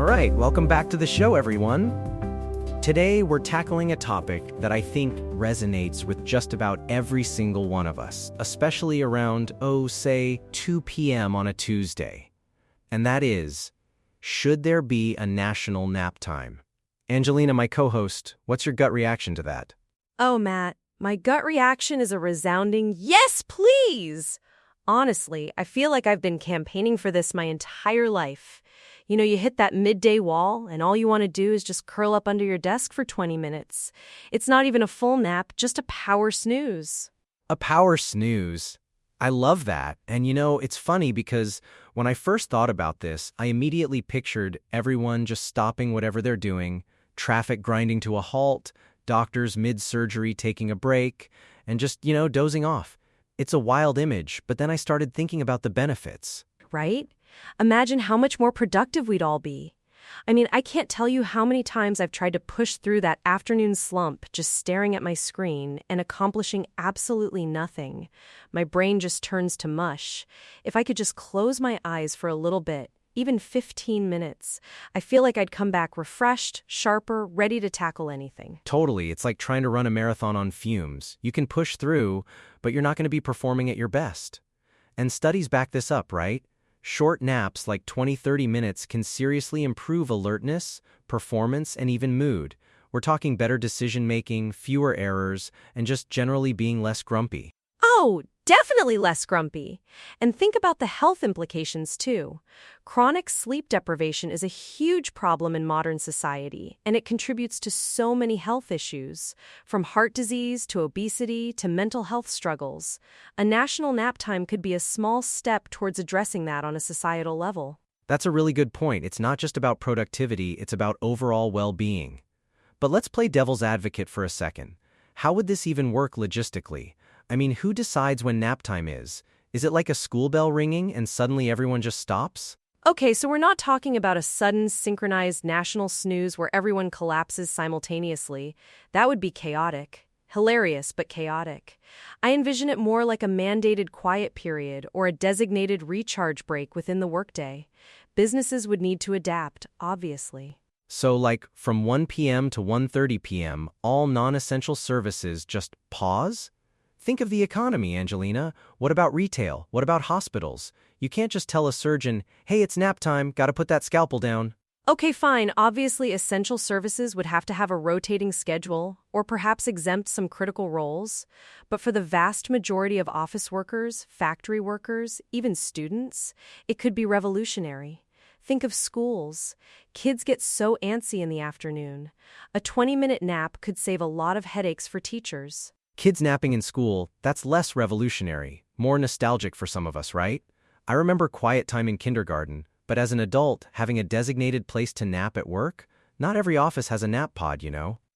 right, welcome back to the show, everyone. Today, we're tackling a topic that I think resonates with just about every single one of us, especially around, say, 2 p.m. on a Tuesday. And that is, should there be a national nap time? Angelina, my co-host, what's your gut reaction to that? Oh, Matt, my gut reaction is a resounding yes, please! Honestly, I feel like I've been campaigning for this my entire life. You know, you hit that midday wall, and all you want to do is just curl up under your desk for 20 minutes. It's not even a full nap, just a power snooze. A power snooze. I love that. And it's funny because when I first thought about this, I immediately pictured everyone just stopping whatever they're doing, traffic grinding to a halt, doctors mid-surgery taking a break, and just, dozing off. It's a wild image, but then I started thinking about the benefits. Right? Imagine how much more productive we'd all be. I mean, I can't tell you how many times I've tried to push through that afternoon slump just staring at my screen and accomplishing absolutely nothing. My brain just turns to mush. If I could just close my eyes for a little bit, even 15 minutes, I feel like I'd come back refreshed, sharper, ready to tackle anything. Totally. It's like trying to run a marathon on fumes. You can push through, but you're not going to be performing at your best. And studies back this up, right? Short naps like 20-30 minutes can seriously improve alertness, performance, and even mood. We're talking better decision-making, fewer errors, and just generally being less grumpy. Oh, definitely less grumpy. And think about the health implications, too. Chronic sleep deprivation is a huge problem in modern society, and it contributes to so many health issues, from heart disease to obesity to mental health struggles. A national nap time could be a small step towards addressing that on a societal level. That's a really good point. It's not just about productivity, it's about overall well-being. But let's play devil's advocate for a second. How would this even work logistically? I mean, who decides when nap time is? Is it like a school bell ringing and suddenly everyone just stops? Okay, so we're not talking about a sudden, synchronized national snooze where everyone collapses simultaneously. That would be chaotic. Hilarious, but chaotic. I envision it more like a mandated quiet period or a designated recharge break within the workday. Businesses would need to adapt, obviously. So like from 1 p.m. to 1:30 p.m., all non-essential services just pause? Think of the economy, Angelina. What about retail? What about hospitals? You can't just tell a surgeon, hey, it's nap time, gotta put that scalpel down. Okay, fine. Obviously, essential services would have to have a rotating schedule or perhaps exempt some critical roles. But for the vast majority of office workers, factory workers, even students, it could be revolutionary. Think of schools. Kids get so antsy in the afternoon. A 20-minute nap could save a lot of headaches for teachers. Kids napping in school, that's less revolutionary, more nostalgic for some of us, right? I remember quiet time in kindergarten, but as an adult, having a designated place to nap at work, not every office has a nap pod,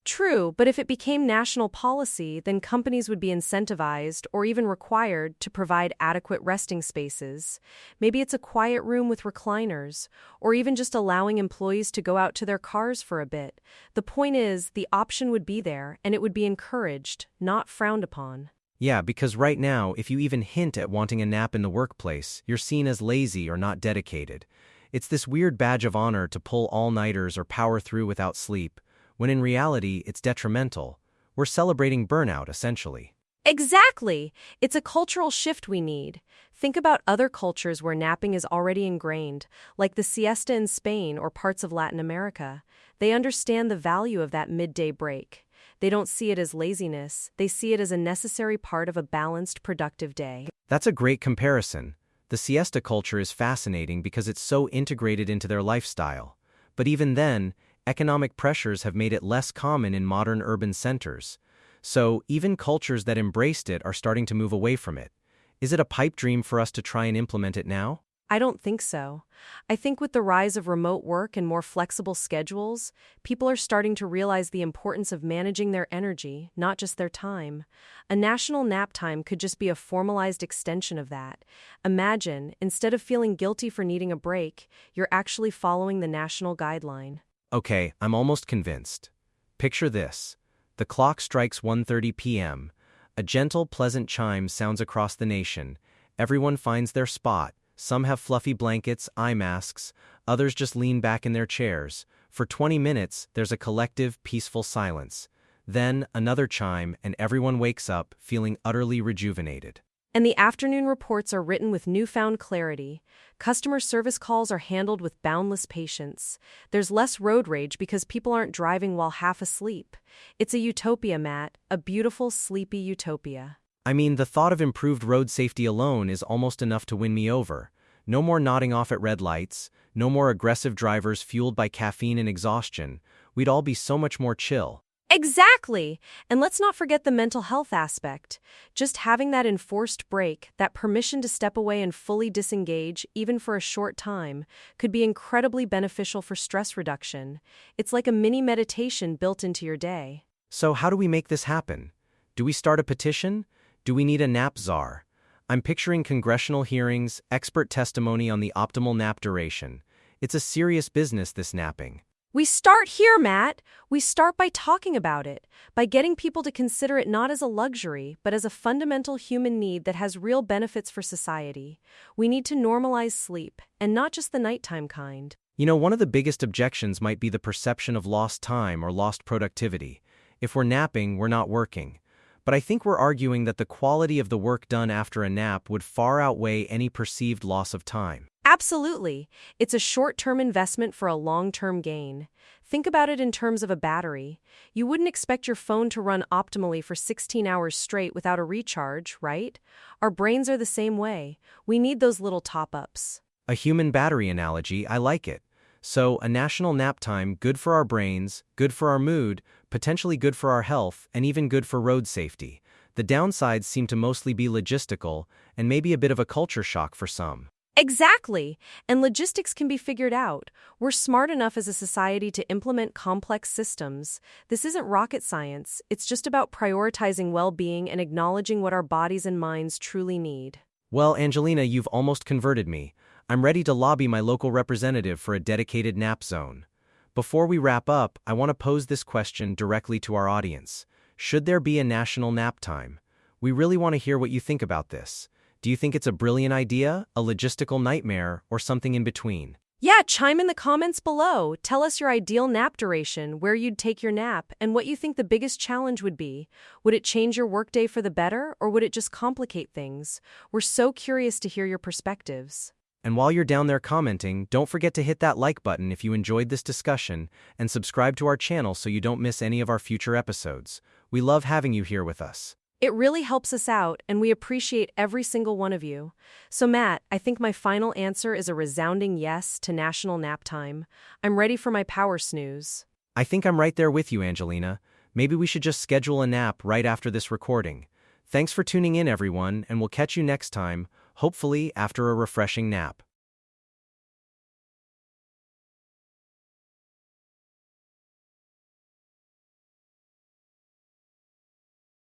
True, but if it became national policy, then companies would be incentivized or even required to provide adequate resting spaces. Maybe it's a quiet room with recliners, or even just allowing employees to go out to their cars for a bit. The point is, the option would be there, and it would be encouraged, not frowned upon. Yeah, because right now, if you even hint at wanting a nap in the workplace, you're seen as lazy or not dedicated. It's this weird badge of honor to pull all-nighters or power through without sleep, when in reality, it's detrimental. We're celebrating burnout, essentially. Exactly! It's a cultural shift we need. Think about other cultures where napping is already ingrained, like the siesta in Spain or parts of Latin America. They understand the value of that midday break. They don't see it as laziness. They see it as a necessary part of a balanced, productive day. That's a great comparison. The siesta culture is fascinating because it's so integrated into their lifestyle. But even then, economic pressures have made it less common in modern urban centers. So even cultures that embraced it are starting to move away from it. Is it a pipe dream for us to try and implement it now? I don't think so. I think with the rise of remote work and more flexible schedules, people are starting to realize the importance of managing their energy, not just their time. A national nap time could just be a formalized extension of that. Imagine, instead of feeling guilty for needing a break, you're actually following the national guideline. Okay, I'm almost convinced. Picture this. The clock strikes 1:30 p.m. A gentle, pleasant chime sounds across the nation. Everyone finds their spot, Some have fluffy blankets, eye masks, others just lean back in their chairs. For 20 minutes, there's a collective, peaceful silence. Then, another chime, and everyone wakes up, feeling utterly rejuvenated. And the afternoon reports are written with newfound clarity. Customer service calls are handled with boundless patience. There's less road rage because people aren't driving while half asleep. It's a utopia, Matt, a beautiful, sleepy utopia. I mean, the thought of improved road safety alone is almost enough to win me over. No more nodding off at red lights, no more aggressive drivers fueled by caffeine and exhaustion. We'd all be so much more chill. Exactly! And let's not forget the mental health aspect. Just having that enforced break, that permission to step away and fully disengage, even for a short time, could be incredibly beneficial for stress reduction. It's like a mini meditation built into your day. So how do we make this happen? Do we start a petition? Do we need a nap czar? I'm picturing congressional hearings, expert testimony on the optimal nap duration. It's a serious business, this napping. We start here, Matt. We start by talking about it, by getting people to consider it not as a luxury, but as a fundamental human need that has real benefits for society. We need to normalize sleep, and not just the nighttime kind. You know, one of the biggest objections might be the perception of lost time or lost productivity. If we're napping, we're not working. But I think we're arguing that the quality of the work done after a nap would far outweigh any perceived loss of time. Absolutely. It's a short-term investment for a long-term gain. Think about it in terms of a battery. You wouldn't expect your phone to run optimally for 16 hours straight without a recharge, right? Our brains are the same way. We need those little top-ups. A human battery analogy, I like it. So, a national nap time, good for our brains, good for our mood, potentially good for our health, and even good for road safety. The downsides seem to mostly be logistical, and maybe a bit of a culture shock for some. Exactly. And logistics can be figured out. We're smart enough as a society to implement complex systems. This isn't rocket science. It's just about prioritizing well-being and acknowledging what our bodies and minds truly need. Well, Angelina, you've almost converted me. I'm ready to lobby my local representative for a dedicated nap zone. Before we wrap up, I want to pose this question directly to our audience. Should there be a national nap time? We really want to hear what you think about this. Do you think it's a brilliant idea, a logistical nightmare, or something in between? Yeah, chime in the comments below. Tell us your ideal nap duration, where you'd take your nap, and what you think the biggest challenge would be. Would it change your workday for the better, or would it just complicate things? We're so curious to hear your perspectives. And while you're down there commenting, don't forget to hit that like button if you enjoyed this discussion, and subscribe to our channel so you don't miss any of our future episodes. We love having you here with us. It really helps us out, and we appreciate every single one of you. So Matt, I think my final answer is a resounding yes to national nap time. I'm ready for my power snooze. I think I'm right there with you, Angelina. Maybe we should just schedule a nap right after this recording. Thanks for tuning in, everyone, and we'll catch you next time, hopefully after a refreshing nap.